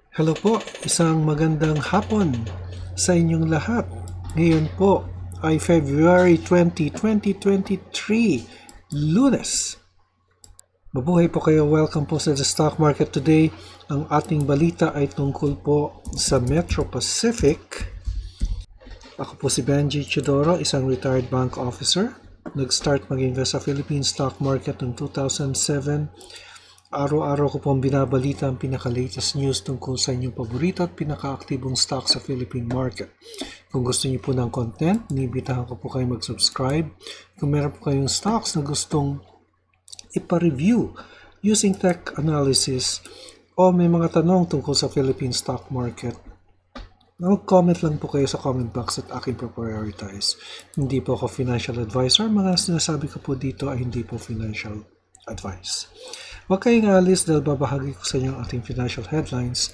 Hello po, isang magandang hapon sa inyong lahat. Ngayon po ay February 20, 2023, Lunes. Mabuhay po kayo, welcome po sa The Stock Market Today. Ang ating balita ay tungkol po sa Metro Pacific. Ako po si Benji Chidoro, isang retired bank officer. Nag-start mag-invest sa Philippine stock market noong 2007. Araw-araw ko pong binabalita ang pinaka-latest news tungkol sa inyong paborito at pinaka-aktibong stock sa Philippine market. Kung gusto niyo po ng content, inibitahan ko po kayo mag-subscribe. Kung meron po kayong stocks na gustong ipa-review using tech analysis o may mga tanong tungkol sa Philippine stock market, mag-comment lang po kayo sa comment box at aking prioritize. Hindi po ako financial advisor. Mga sinasabi ko po dito ay hindi po financial advice. Huwag kayong alis dahil babahagi ko sa inyo ang ating financial headlines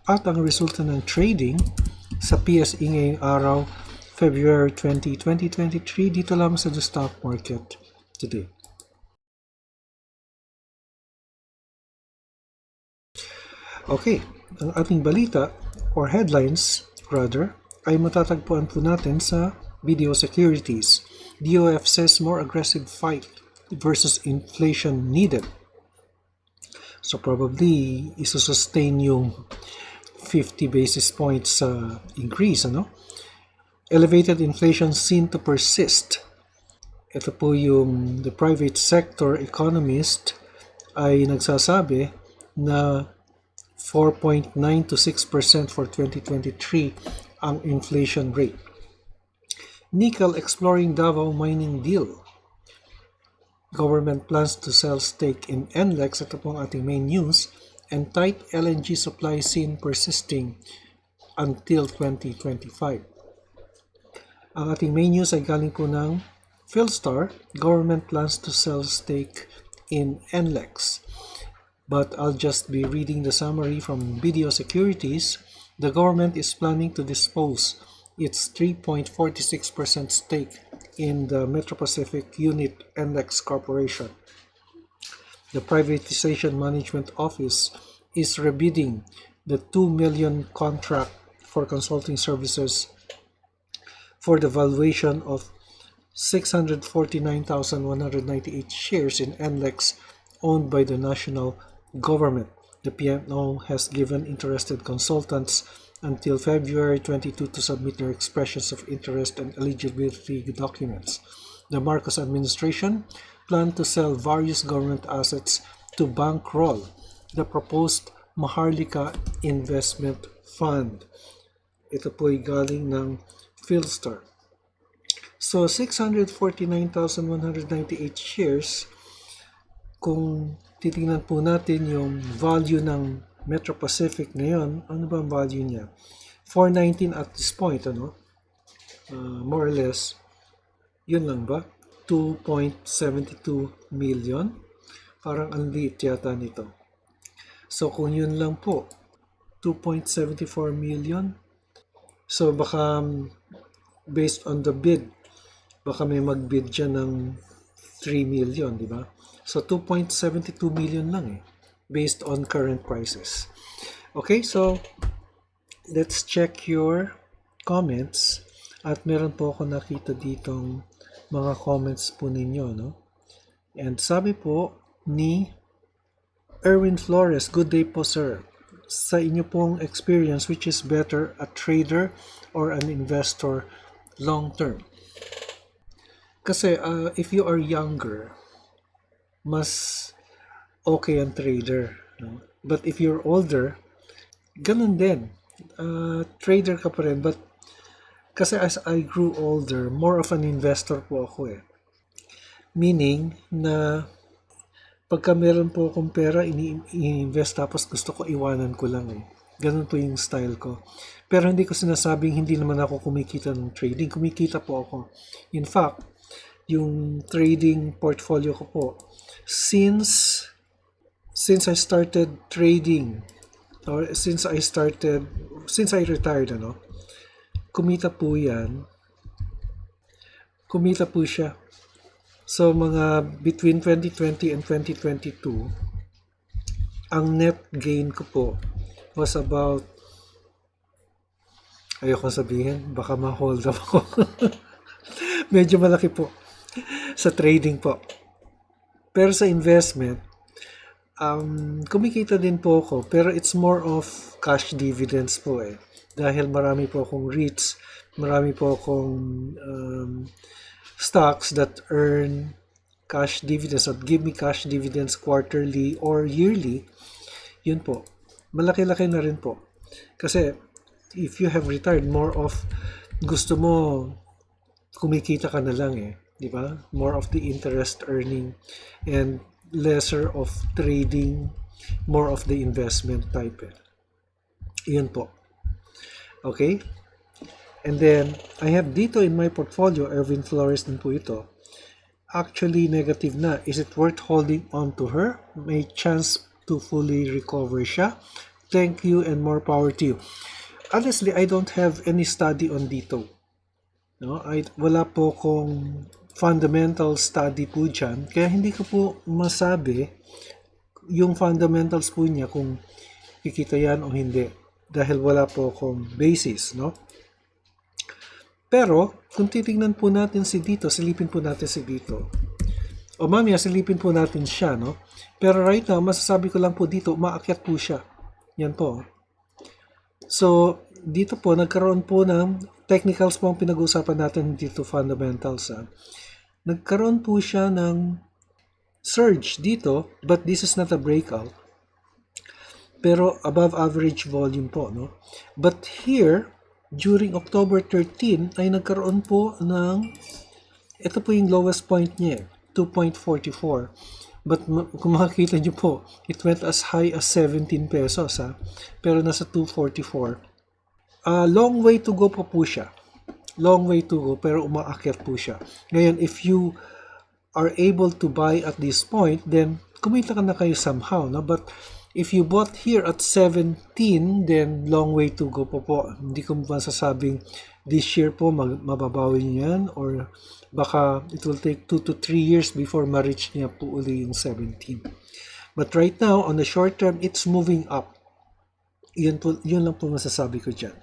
at ang resulta ng trading sa PSE ngayong araw, February 20, 2023, dito lamang sa The Stock Market Today. Okay, ang ating balita or headlines rather ay matatagpuan po natin sa video securities. DOF says more aggressive fight versus inflation needed. So probably isussustain yung 50 basis points increase, Elevated inflation seen to persist. Ito po yung the private sector economist ay nagsasabi na 4.9 to 6% for 2023 ang inflation rate. Nickel exploring Davao mining deal. Government plans to sell stake in NLEX, ito po ang ating main news, and tight LNG supply seen persisting until 2025. Ang ating main news ay galing po ng Philstar, government plans to sell stake in NLEX. But I'll just be reading the summary from Video Securities. The government is planning to dispose its 3.46% stake in the Metro Pacific Unit NLEX Corporation. The Privatization Management Office is rebidding the $2 million contract for consulting services for the valuation of 649,198 shares in NLEX owned by the national government. The PMO has given interested consultants until February 22 to submit their expressions of interest and eligibility documents. The Marcos administration planned to sell various government assets to bankroll the proposed Maharlika Investment Fund. Ito po ay galing ng Philstar. So 649,198 shares, kung titingnan po natin yung value ng Metro Pacific ngayon, ano ba ang value niya? 419 at this point, more or less, yun lang ba? 2.72 million? Parang ang liit yata nito. So kung yun lang po, 2.74 million. So baka based on the bid, baka may mag-bid dyan ng 3 million, di ba? So 2.72 million lang based on current prices. Okay, so let's check your comments. At meron po ako nakita ditong mga comments po ninyo, And sabi po ni Erwin Flores, good day po sir. Sa inyo pong experience, which is better, a trader or an investor long term? Kasi if you are younger, mas okay ang trader. But if you're older, ganun din. Trader ka pa rin. But kasi as I grew older, more of an investor po ako Meaning na pagka meron po akong pera, ini-invest tapos gusto ko iwanan ko lang Ganun po yung style ko. Pero hindi ko sinasabing hindi naman ako kumikita ng trading. Kumikita po ako. In fact, yung trading portfolio ko po, since I started trading, or since I retired, kumita po siya. So, mga between 2020 and 2022, ang net gain ko po was about, ayoko sabihin, baka ma-hold up ako. Medyo malaki po sa trading po. Pero sa investment, kumikita din po ako, pero it's more of cash dividends po eh. Dahil marami po akong REITs, marami po akong stocks that earn cash dividends, that give me cash dividends quarterly or yearly. Yun po. Malaki-laki na rin po. Kasi if you have retired, more of gusto mo kumikita ka na lang eh. Di ba? More of the interest earning and lesser of trading, more of the investment type. Yun po. Okay? And then, I have dito in my portfolio, Erwin Flores din po ito. Actually, negative na. Is it worth holding on to her? May chance to fully recover siya? Thank you and more power to you. Honestly, I don't have any study on dito. No? Wala po kong fundamental study po dyan. Kaya hindi ko po masabi yung fundamentals po niya kung kikita yan o hindi. Dahil wala po akong basis, no? Pero, kung titingnan po natin si dito, silipin po natin si dito. O mamaya, silipin po natin siya, no? Pero right now, masasabi ko lang po dito, umaakyat po siya. Yan po. So, dito po, nagkaroon po ng technicals po ang pinag-uusapan natin dito, fundamentals. Nagkaroon po siya ng surge dito, but this is not a breakout. Pero above average volume po, no? But here, during October 13, ay nagkaroon po ng, ito po yung lowest point niya, 2.44. But kung makikita nyo po, it went as high as 17 pesos, ha? Pero nasa 244. Long way to go po siya. Long way to go, pero umaakyat po siya. Ngayon, if you are able to buy at this point, then kumita ka na kayo somehow, no? But if you bought here at 17, then long way to go po. Hindi ko masasabing this year po mababawi niyo yan, or baka it will take 2 to 3 years before ma-reach niya po uli yung 17. But right now, on the short term, it's moving up. Yun lang po masasabi ko dyan.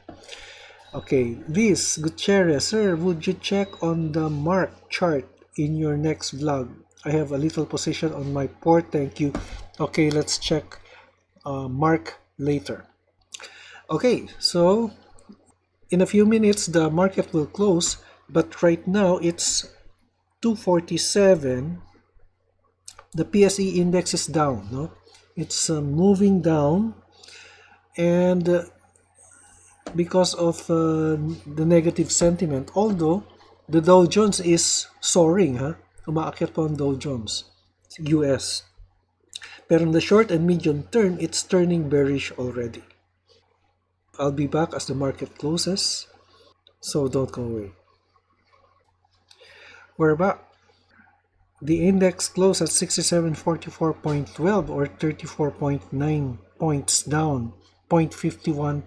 Okay, Liz Gutierrez, sir, would you check on the MARC chart in your next vlog? I have a little position on my port, thank you. Okay, let's check MARC later. Okay, so in a few minutes the market will close, but right now it's 247. The PSE index is down, no? It's moving down, and because of the negative sentiment, although the Dow Jones is soaring, umaakyat po ang Dow Jones, US. Pero in the short and medium term, it's turning bearish already. I'll be back as the market closes, so don't go away. We're back. The index closed at 6744.12 or 34.9 points down, 0.51%.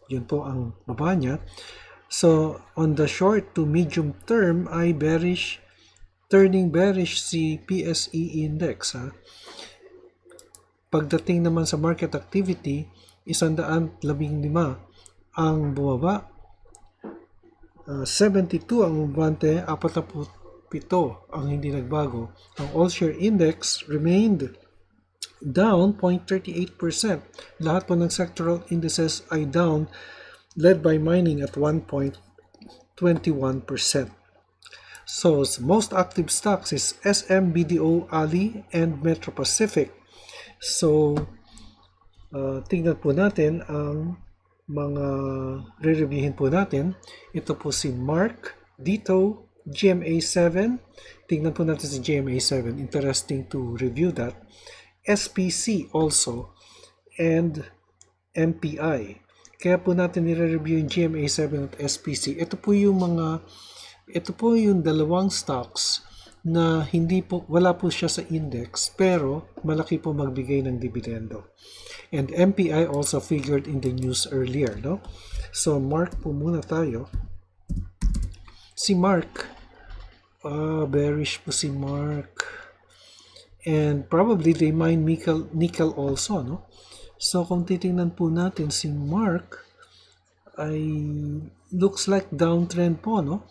Yun po ang baba niya. So, on the short to medium term ay bearish, turning bearish si PSE index. Pagdating naman sa market activity, 115 ang bumaba, 72 ang bumante, 47 ang hindi nagbago. Ang all-share index remained down 0.38%. Lahat po ng sectoral indices ay down, led by mining at 1.21%. So, most active stocks is SM, BDO, Ali, and Metro Pacific. So, tingnan po natin ang mga re-reviewin po natin. Ito po si MARC, dito, GMA7. Tingnan po natin si GMA7. Interesting to review that. SPC also, and MPI. Kaya po natin nire-review yung GMA7 at SPC. Ito po yung dalawang stocks na wala po siya sa index, pero malaki po magbigay ng dividendo. And MPI also figured in the news earlier, no? So, MARC po muna tayo. Si MARC, bearish po si MARC. And probably they mine nickel also, no? So kung titingnan po natin si MARC ay looks like downtrend po, no?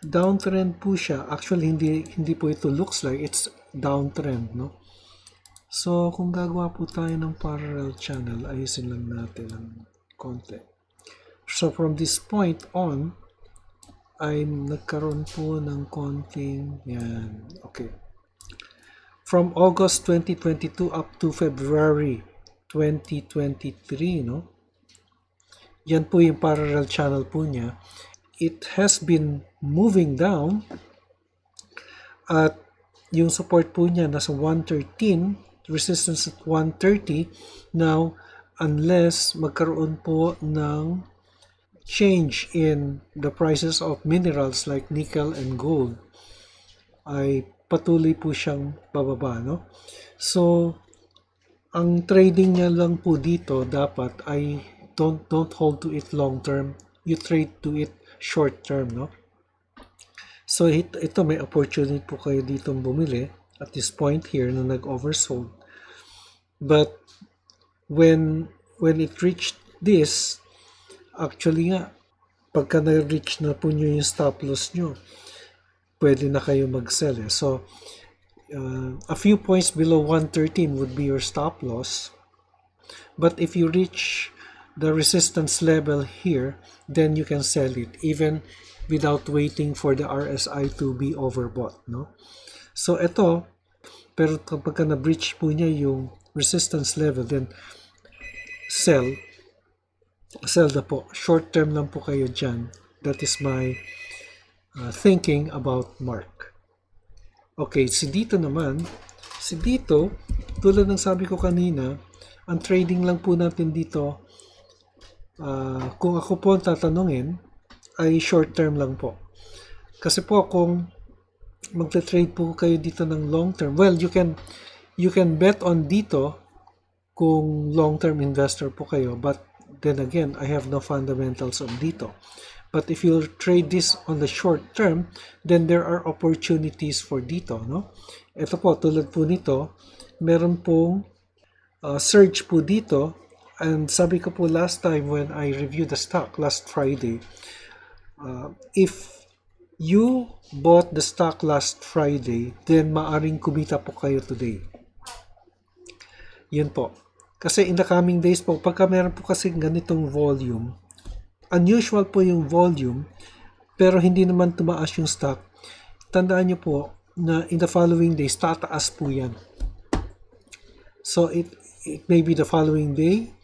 Downtrend po siya. Actually, hindi po ito looks like, it's downtrend, no? So kung gagawa po tayo ng parallel channel, ayusin lang natin ng konti. So from this point on, ay nagkaroon po ng konting, yan, okay. From August 2022 up to February 2023, no? Yan po yung parallel channel po niya. It has been moving down at yung support po niya nasa 113, resistance at 130. Now, unless magkaroon po ng change in the prices of minerals like nickel and gold, ay patuloy po siyang bababa, no? So, ang trading niya lang po dito dapat ay don't hold to it long term. You trade to it short term, no? So, ito may opportunity po kayo dito bumili at this point here na nag-oversold. But when it reached this, actually nga, pagka na-reach na po nyo yung stop loss nyo, pwede na kayo mag-sell. Eh. So, a few points below 113 would be your stop loss. But if you reach the resistance level here, then you can sell it even without waiting for the RSI to be overbought. No? So, ito, pero kapag na-breach po niya yung resistance level, then sell na po. Short term lang po kayo dyan. That is my thinking about MARC. Okay, si dito naman, tulad ng sabi ko kanina, ang trading lang po natin dito, kung ako po ang tatanungin, ay short term lang po. Kasi po kung magta-trade po kayo dito ng long term, well, you can bet on dito kung long term investor po kayo, but then again, I have no fundamentals on dito. But if you trade this on the short term, then there are opportunities for dito, no? Ito po, tulad po nito, meron pong surge po dito. And sabi ko po last time when I reviewed the stock last Friday, if you bought the stock last Friday, then maaring kumita po kayo today. Yun po. Kasi in the coming days po, pagka meron po kasi ganitong volume, unusual po yung volume, pero hindi naman tumaas yung stock. Tandaan nyo po na in the following days, tataas po yan. So, it may be the following day,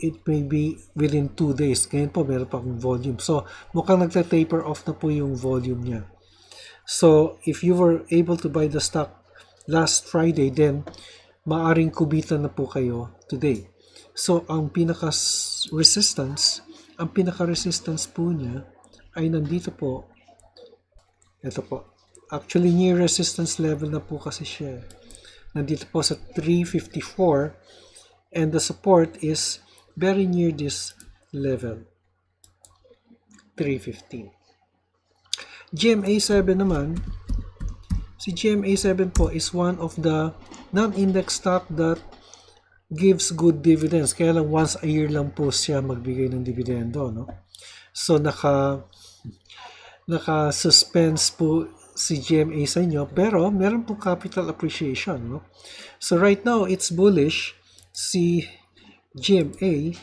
it may be within 2 days. Ngayon po, meron pa akong volume. So, mukhang nagta-taper off na po yung volume niya. So, if you were able to buy the stock last Friday, then maaring kumita na po kayo today. So, ang pinaka-resistance po niya ay nandito po. Ito po. Actually, near resistance level na po kasi siya. Nandito po sa 354 and the support is very near this level. 315. GMA7 naman. Si GMA7 po is one of the non-index stock that gives good dividends. Kaya lang once a year lang po siya magbigay ng dividendo, no? So naka-suspense po si GMA sa inyo, pero meron po capital appreciation, no? So right now it's bullish si GMA,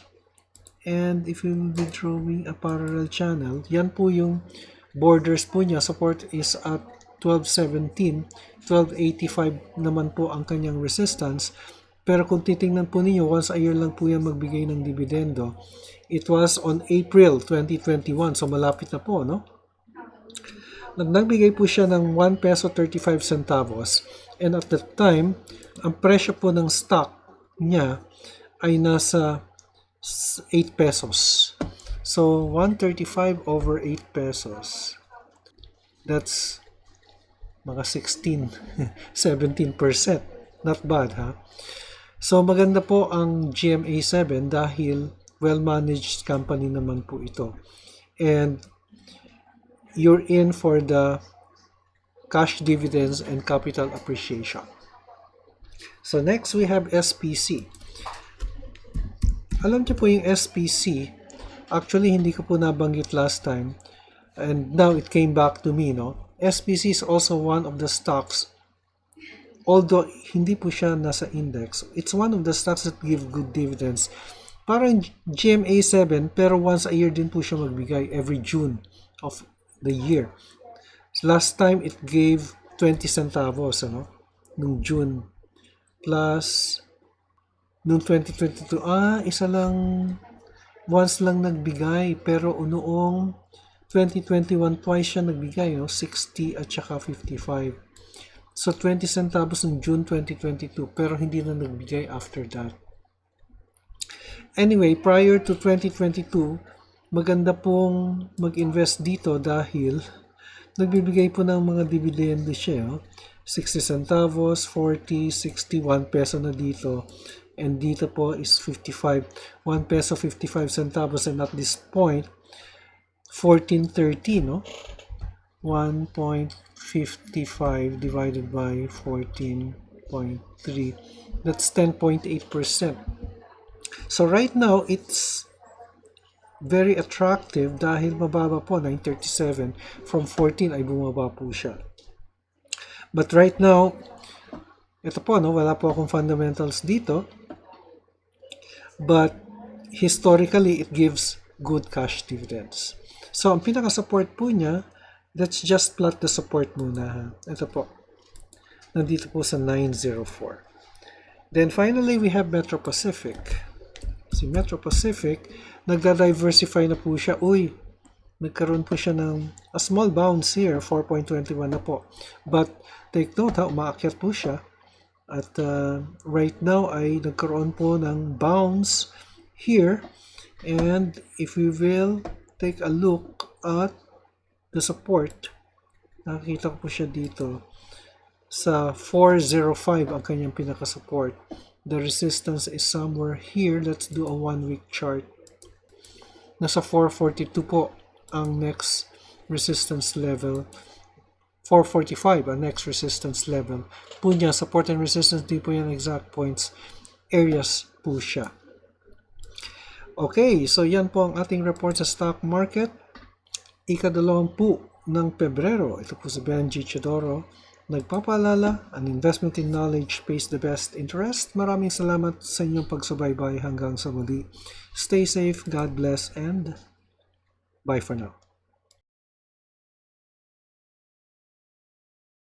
and if you will be drawing a parallel channel, yan po yung borders po niya. Support is at 1217, 1285 naman po ang kanyang resistance. Pero kung titingnan po ninyo, once a year lang po yan magbigay ng dividendo. It was on April 2021, so malapit na po, no? Nagbigay po siya ng 1 peso 35 centavos. And at that time, ang presyo po ng stock niya ay nasa 8 pesos. So, 135 over 8 pesos. That's mga 16, 17%. Not bad, ha? So, maganda po ang GMA7 dahil well-managed company naman po ito. And you're in for the cash dividends and capital appreciation. So, next we have SPC. Alam niyo po yung SPC, actually hindi ko po nabanggit last time, and now it came back to me, no? SPC is also one of the stocks, although hindi po siya nasa index, it's one of the stocks that give good dividends. Parang GMA7, pero once a year din po siya magbigay, every June of the year. Last time, it gave 20 centavos, ano? Nung June. Plus, nung 2022, isa lang, once lang nagbigay, pero noong 2021, twice siya nagbigay, no? 60 at saka 55. So, 20 centavos ng June 2022, pero hindi na nagbigay after that. Anyway, prior to 2022, maganda pong mag-invest dito dahil nagbibigay po ng mga dividend siya. 60 centavos, 40, 60, 1 peso na dito. And dito po is 55, 1 peso 55 centavos. And at this point, 14.30, no? 1.55 divided by 14.3. That's 10.8%. So right now, it's very attractive dahil mababa po, 937. From 14 ay bumaba po siya. But right now, ito po, no, wala po akong fundamentals dito. But historically, it gives good cash dividends. So, ang pinaka-support po niya, let's just plot the support muna. Ha? Ito po. Nandito po sa 904. Then finally, we have Metro Pacific. Si Metro Pacific, nagda-diversify na po siya. Uy, nagkaroon po siya ng a small bounce here, 4.21 na po. But take note ha, umaakyat po siya. At right now ay nagkaroon po ng bounce here. And if we will take a look at the support, nakikita ko po siya dito. Sa 405 ang kanyang pinaka-support. The resistance is somewhere here. Let's do a 1-week chart. Nasa 442 po ang next resistance level. 445 ang next resistance level. Po niya, support and resistance, di po yan exact points. Areas po siya. Okay, so yan po ang ating report sa stock market. Ika-20 ng Pebrero. Ito po si Benji Chidoro. Nagpapaalala, an investment in knowledge pays the best interest. Maraming salamat sa inyong pagsubaybay hanggang sa muli. Stay safe, God bless, and bye for now.